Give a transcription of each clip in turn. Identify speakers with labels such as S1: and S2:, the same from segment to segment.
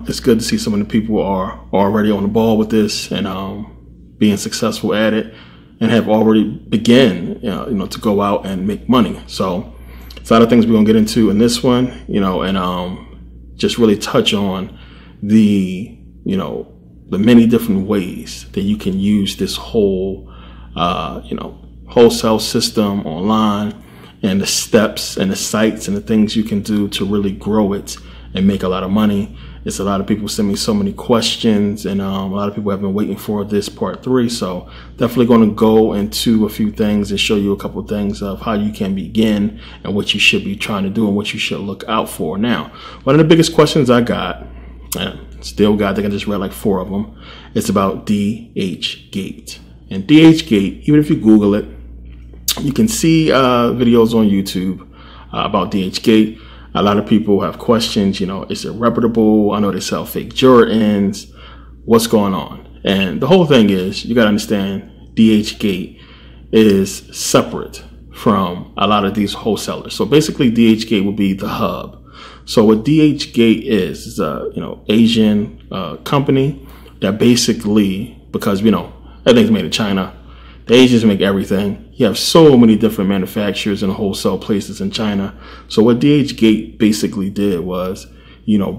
S1: it's good to see some of the people are already on the ball with this and being successful at it, and have already begun, to go out and make money. So it's a lot of things we're gonna get into in this one, and just really touch on the many different ways that you can use this whole, wholesale system online, and the steps and the sites and the things you can do to really grow it and make a lot of money. It's a lot of people send me so many questions, and a lot of people have been waiting for this part 3. So definitely going to go into a few things and show you a couple of things of how you can begin and what you should be trying to do and what you should look out for. Now, one of the biggest questions I got, and still got, I think I just read like 4 of them, it's about DHgate. And DHgate, even if you Google it, you can see videos on YouTube about DHgate. A lot of people have questions, is it reputable? I know they sell fake Jordans. What's going on? And the whole thing is, you got to understand, DHgate is separate from a lot of these wholesalers. So basically, DHgate will be the hub. So what DHgate is a Asian company that basically, because everything's made in China, the Asians make everything. You have so many different manufacturers and wholesale places in China. So what DHgate basically did was,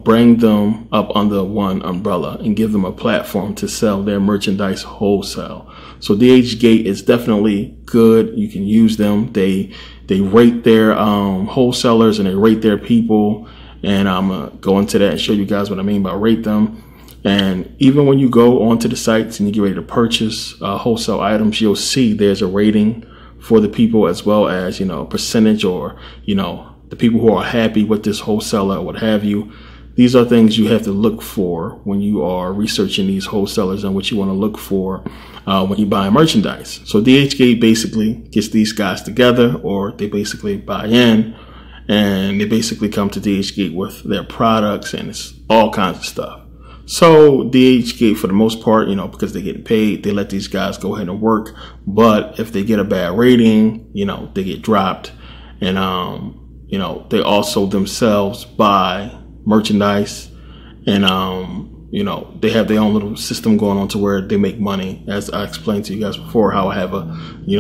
S1: bring them up under one umbrella and give them a platform to sell their merchandise wholesale. So DHgate is definitely good. You can use them. They rate their wholesalers and they rate their people. And I'm going to go into that and show you guys what I mean by rate them. And even when you go onto the sites and you get ready to purchase wholesale items, you'll see there's a rating for the people, as well as, percentage, or, the people who are happy with this wholesaler or what have you. These are things you have to look for when you are researching these wholesalers and what you want to look for when you buy merchandise. So DHgate basically gets these guys together, or they basically buy in, and they basically come to DHgate with their products, and it's all kinds of stuff. So DHgate, for the most part, because they're getting paid, they let these guys go ahead and work. But if they get a bad rating, they get dropped. And, they also themselves buy merchandise, and, they have their own little system going on to where they make money. As I explained to you guys before, how I have a,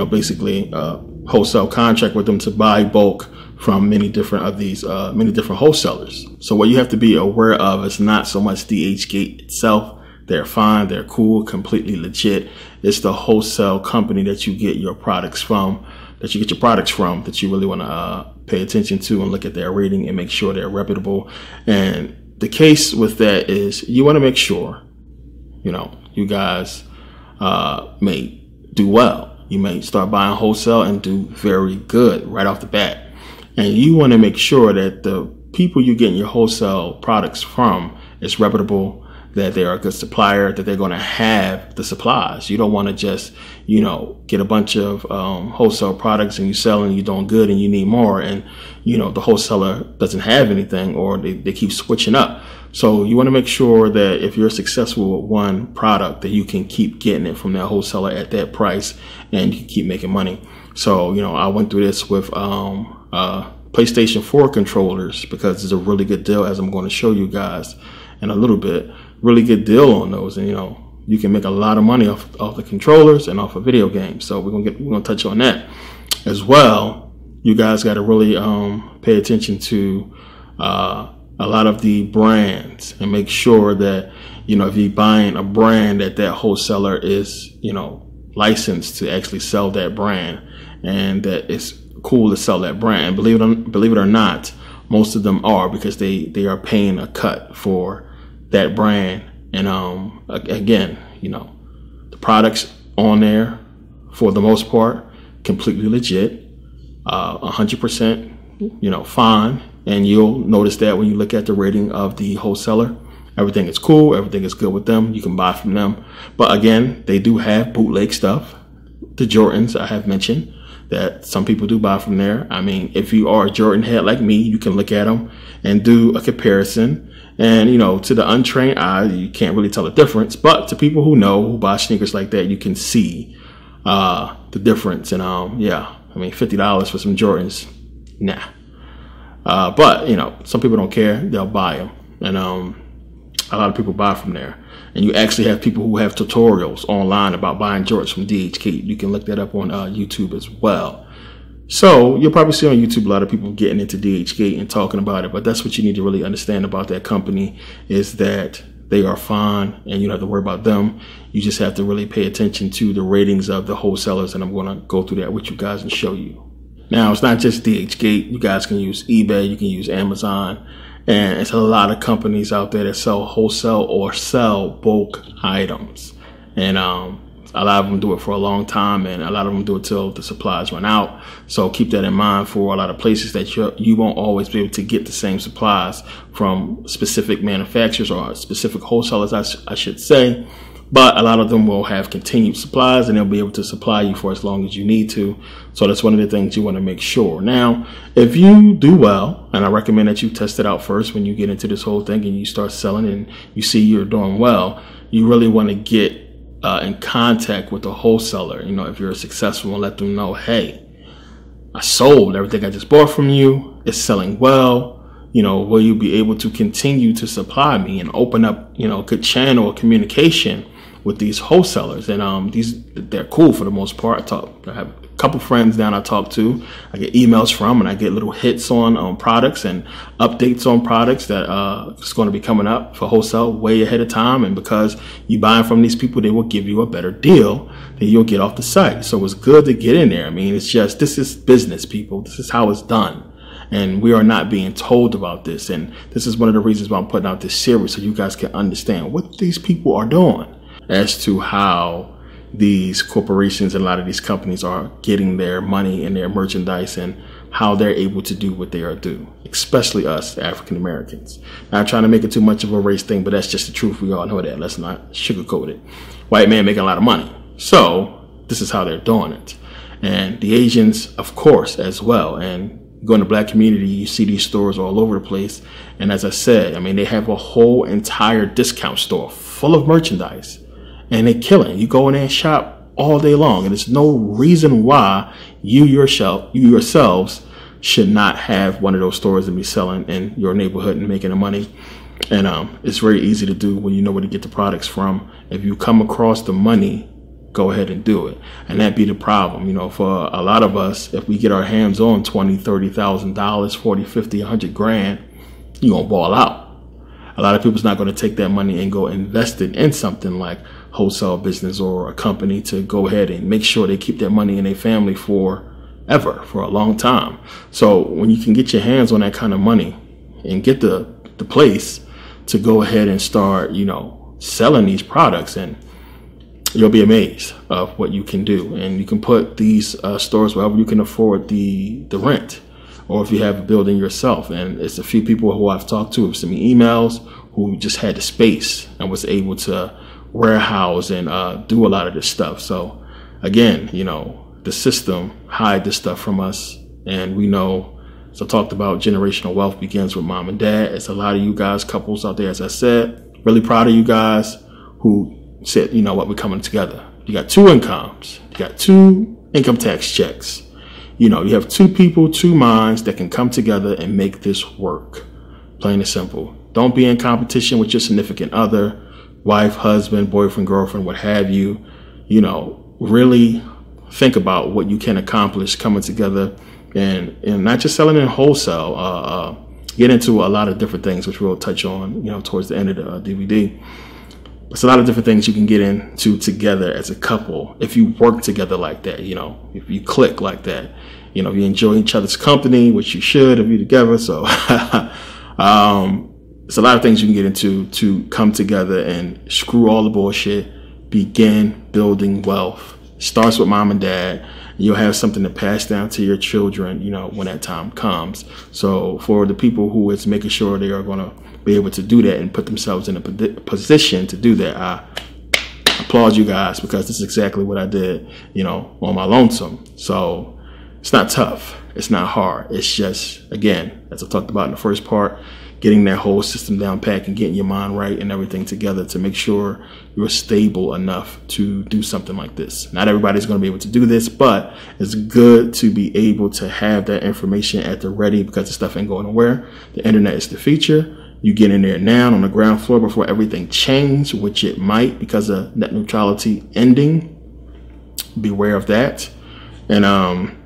S1: basically a wholesale contract with them to buy bulk from many different wholesalers. So what you have to be aware of is not so much DHgate itself. They're fine, they're cool, completely legit. It's the wholesale company that you get your products from, that you really want to pay attention to and look at their rating and make sure they're reputable. And the case with that is, you want to make sure, you guys may do well. You may start buying wholesale and do very good right off the bat. And you want to make sure that the people you're getting your wholesale products from is reputable, that they are a good supplier, that they're going to have the supplies. You don't want to just, get a bunch of wholesale products and you sell and you're doing good and you need more, and, the wholesaler doesn't have anything, or they keep switching up. So you want to make sure that if you're successful with one product, that you can keep getting it from that wholesaler at that price and you can keep making money. So, I went through this with PlayStation 4 controllers, because it's a really good deal, as I'm going to show you guys in a little bit. Really good deal on those, and you can make a lot of money off the controllers and off of video games. So we're gonna touch on that as well. You guys got to really pay attention to a lot of the brands, and make sure that if you're buying a brand, that wholesaler is licensed to actually sell that brand, and that it's cool to sell that brand. And believe it or not, most of them are, because they are paying a cut for that brand. And again, the products on there, for the most part, completely legit, 100% fine. And you'll notice that when you look at the rating of the wholesaler, everything is cool, everything is good with them, you can buy from them. But again, they do have bootleg stuff. The Jordans I have mentioned, that some people do buy from there. I mean, if you are a Jordan head like me, you can look at them and do a comparison. And, to the untrained eye, you can't really tell the difference. But to people who know, who buy sneakers like that, you can see the difference. And, yeah, I mean, $50 for some Jordans, nah. But, some people don't care. They'll buy them. And a lot of people buy from there. And you actually have people who have tutorials online about buying jorts from DHgate. You can look that up on YouTube as well. So you'll probably see on YouTube a lot of people getting into DHgate and talking about it, but that's what you need to really understand about that company, is that they are fine and you don't have to worry about them. You just have to really pay attention to the ratings of the wholesalers, and I'm going to go through that with you guys and show you. Now, it's not just DHgate. You guys can use eBay, you can use Amazon, and it's a lot of companies out there that sell wholesale or sell bulk items. And a lot of them do it for a long time, and a lot of them do it till the supplies run out. So keep that in mind for a lot of places that you won't always be able to get the same supplies from specific manufacturers or specific wholesalers, I should say. But a lot of them will have continued supplies, and they'll be able to supply you for as long as you need to. So that's one of the things you want to make sure. Now, if you do well, and I recommend that you test it out first when you get into this whole thing and you start selling and you see you're doing well, you really want to get in contact with the wholesaler. You know, if you're successful, and let them know, hey, I sold everything I just bought from you. It's selling well. You know, will you be able to continue to supply me, and open up, you know, a good channel of communication with these wholesalers? And they're cool for the most part. I have a couple friends down I talk to, I get emails from, and I get little hits on products and updates on products that is going to be coming up for wholesale way ahead of time. And because you buying from these people, they will give you a better deal than you'll get off the site. So it's good to get in there. I mean, it's just, this is business, people. This is how it's done. And we are not being told about this. And this is one of the reasons why I'm putting out this series, so you guys can understand what these people are doing as to how these corporations and a lot of these companies are getting their money and their merchandise, and how they're able to do what they are doing, especially us African Americans. Not trying to make it too much of a race thing, but that's just the truth. We all know that. Let's not sugarcoat it. White man making a lot of money. So this is how they're doing it. And the Asians, of course, as well. And go in the black community, you see these stores all over the place. And as I said, I mean, they have a whole entire discount store full of merchandise, and they're killing. You go in there and shop all day long, and there's no reason why you yourselves should not have one of those stores and be selling in your neighborhood and making the money. And it's very easy to do when you know where to get the products from. If you come across the money, go ahead and do it. And that'd be the problem. You know, for a lot of us, if we get our hands on $20,000, $30,000, $40,000, $50,000, $100 grand, you're gonna ball out. A lot of people's not going to take that money and go invest it in something like wholesale business or a company to go ahead and make sure they keep that money in their family forever, for a long time. So when you can get your hands on that kind of money and get the place to go ahead and start, you know, selling these products, and you'll be amazed of what you can do. And you can put these stores wherever you can afford the rent, or if you have a building yourself. And it's a few people who I've talked to have sent me emails who just had the space and was able to warehouse and do a lot of this stuff. So again, you know, the system hide this stuff from us, and we know. So I talked about generational wealth begins with mom and dad. It's a lot of you guys, couples out there, as I said, really proud of you guys who said, you know what, we're coming together. You got two incomes, you got two income tax checks. You know, you have two people, two minds that can come together and make this work. Plain and simple. Don't be in competition with your significant other, wife, husband, boyfriend, girlfriend, what have you. You know, really think about what you can accomplish coming together, and not just selling in wholesale. Get into a lot of different things, which we'll touch on, you know, towards the end of the DVD. It's a lot of different things you can get into together as a couple if you work together like that. You know, if you click like that, you know, if you enjoy each other's company, which you should if you're together. So it's a lot of things you can get into to come together and screw all the bullshit, begin building wealth. Starts with mom and dad. You'll have something to pass down to your children, you know, when that time comes. So for the people who is making sure they are going to be able to do that and put themselves in a position to do that, I applaud you guys, because this is exactly what I did, you know, on my lonesome. So it's not tough. It's not hard. It's just, again, as I talked about in the first part, getting that whole system down pat and getting your mind right and everything together to make sure you're stable enough to do something like this. Not everybody's going to be able to do this, but it's good to be able to have that information at the ready, because the stuff ain't going nowhere. The internet is the future, you get in there now on the ground floor before everything changed, which it might because of net neutrality ending. Beware of that. And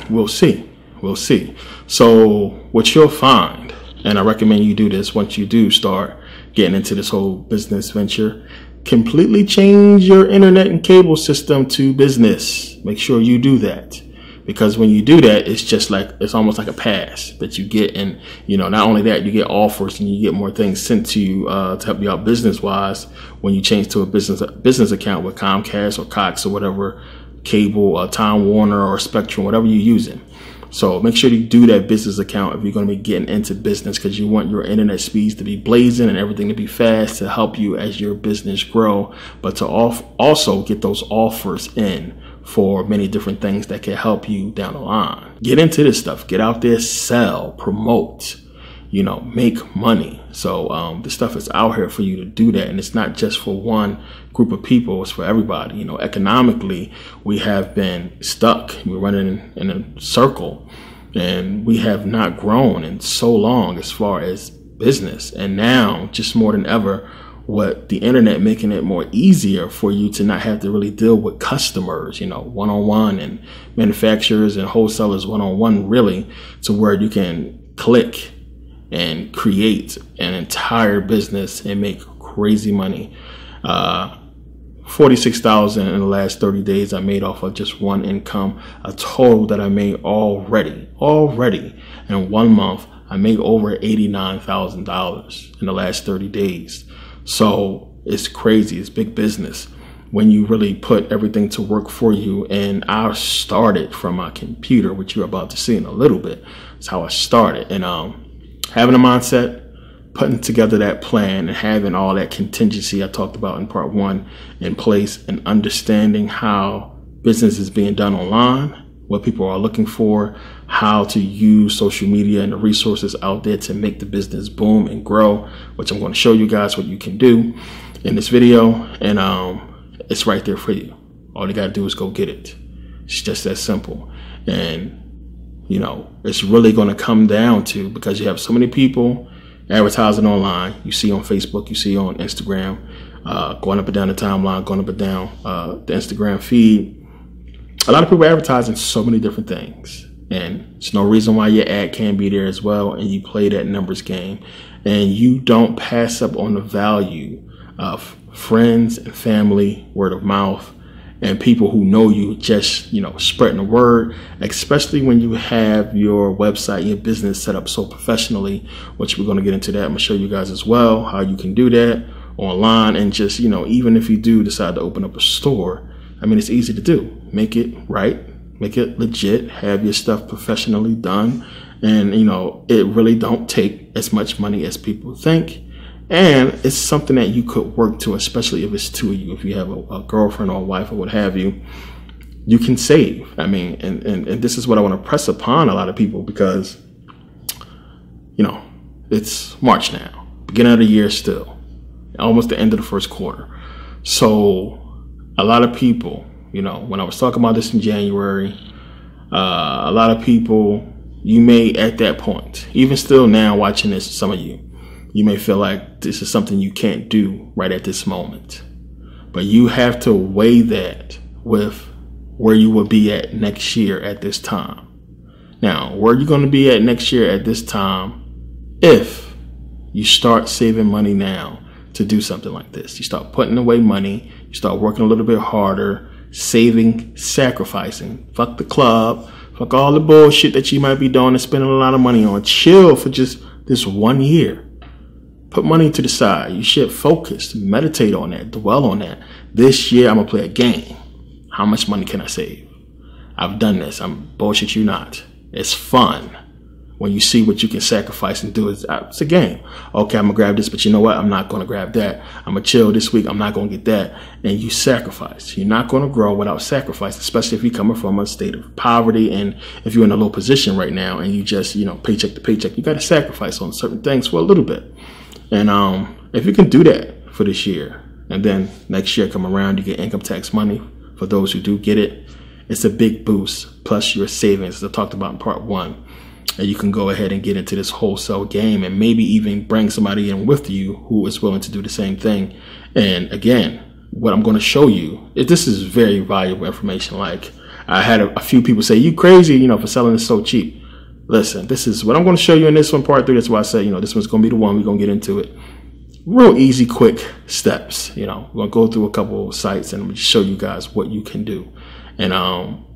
S1: we'll see. We'll see. So what you'll find, and I recommend you do this once you do start getting into this whole business venture, completely change your internet and cable system to business. Make sure you do that. Because when you do that, it's just like, it's almost like a pass that you get. And, you know, not only that, you get offers and you get more things sent to you to help you out business wise when you change to a business account with Comcast or Cox or whatever cable, Time Warner or Spectrum, whatever you're using. So make sure you do that business account if you're going to be getting into business, because you want your internet speeds to be blazing and everything to be fast to help you as your business grow, but to also get those offers in for many different things that can help you down the line. Get into this stuff. Get out there, sell, promote, you know, make money. So this stuff is out here for you to do that. And it's not just for one group of people. It's for everybody. You know, economically, we have been stuck. We're running in a circle, and we have not grown in so long as far as business. And now, just more than ever, what the internet making it more easier for you to not have to really deal with customers, you know, one-on-one, and manufacturers and wholesalers one-on-one, really, to where you can click and create an entire business and make crazy money. 46,000 in the last 30 days I made off of just one income. A total that I made already in 1 month, I made over $89,000 in the last 30 days. So it's crazy. It's big business when you really put everything to work for you. And I started from my computer, which you're about to see in a little bit. That's how I started. And having a mindset, putting together that plan, and having all that contingency I talked about in part 1 in place, and understanding how business is being done online, what people are looking for, how to use social media and the resources out there to make the business boom and grow, which I'm going to show you guys what you can do in this video. And it's right there for you. All you got to do is go get it. It's just that simple. And, you know, it's really going to come down to, because you have so many people advertising online. You see on Facebook, you see on Instagram, going up and down the timeline, going up and down the Instagram feed. A lot of people advertising so many different things, and there's no reason why your ad can't be there as well. And you play that numbers game, and you don't pass up on the value of friends and family, word of mouth, and people who know you, just, you know, spreading the word, especially when you have your website, your business set up so professionally, which we're going to get into that. I'm going to show you guys as well how you can do that online. And just, you know, even if you do decide to open up a store, I mean, it's easy to do. Make it right, make it legit, have your stuff professionally done. And, you know, it really don't take as much money as people think. And it's something that you could work to, especially if it's two of you. If you have a girlfriend or a wife or what have you, you can save. I mean, and this is what I want to press upon a lot of people, because, you know, it's March now, beginning of the year still, almost the end of the first quarter. So a lot of people, you know, when I was talking about this in January, a lot of people, you may at that point, even still now watching this, some of you may feel like this is something you can't do right at this moment. But you have to weigh that with where you will be at next year at this time. Now, where you're going to be at next year at this time, if you start saving money now to do something like this. You start putting away money, you start working a little bit harder, saving, sacrificing. Fuck the club, fuck all the bullshit that you might be doing and spending a lot of money on. Chill for just this 1 year. Put money to the side. You should focus, meditate on that, dwell on that. This year, I'm going to play a game. How much money can I save? I've done this. I'm bullshit you not. It's fun when you see what you can sacrifice and do. It's a game. Okay, I'm going to grab this, but you know what? I'm not going to grab that. I'm going to chill this week. I'm not going to get that. And you sacrifice. You're not going to grow without sacrifice, especially if you're coming from a state of poverty. And if you're in a low position right now and you just, you know, paycheck to paycheck, you got to sacrifice on certain things for a little bit. And if you can do that for this year, and then next year come around, you get income tax money for those who do get it. It's a big boost, plus your savings, as I talked about in part 1. and you can go ahead and get into this wholesale game, and maybe even bring somebody in with you who is willing to do the same thing. And again, what I'm going to show you, this is very valuable information. Like, I had a few people say, you crazy, you know, for selling this so cheap. Listen, this is what I'm going to show you in this one, part 3. That's why I said, you know, this one's going to be the one. We're going to get into it. Real easy, quick steps. You know, we're going to go through a couple of sites and show you guys what you can do. And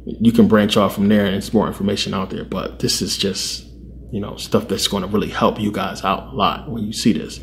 S1: you can branch off from there, and there's more information out there. But this is just, you know, stuff that's going to really help you guys out a lot when you see this.